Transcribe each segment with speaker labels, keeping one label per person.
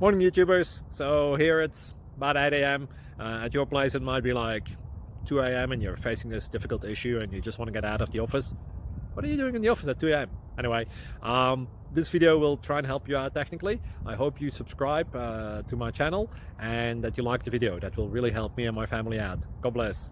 Speaker 1: Morning YouTubers. So here it's about 8 a.m. At your place it might be like 2 a.m. and you're facing this difficult issue and you just want to get out of the office. What are you doing in the office at 2 a.m.? Anyway, this video will try and help you out technically. I hope you subscribe to my channel and that you like the video. That will really help me and my family out. God bless.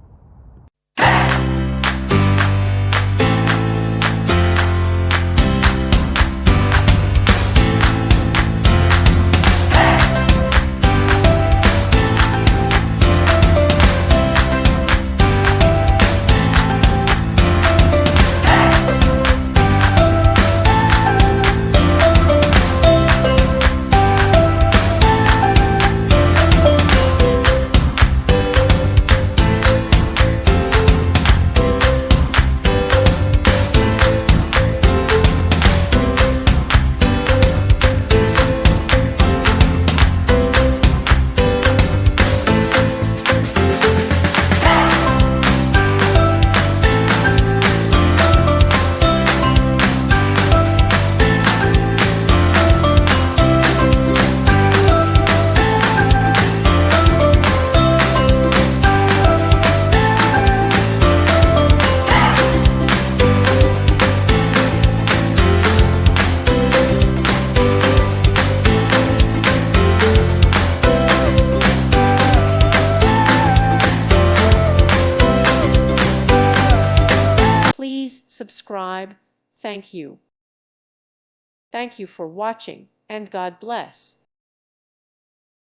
Speaker 2: Please subscribe. Thank you. Thank you for watching, and God bless.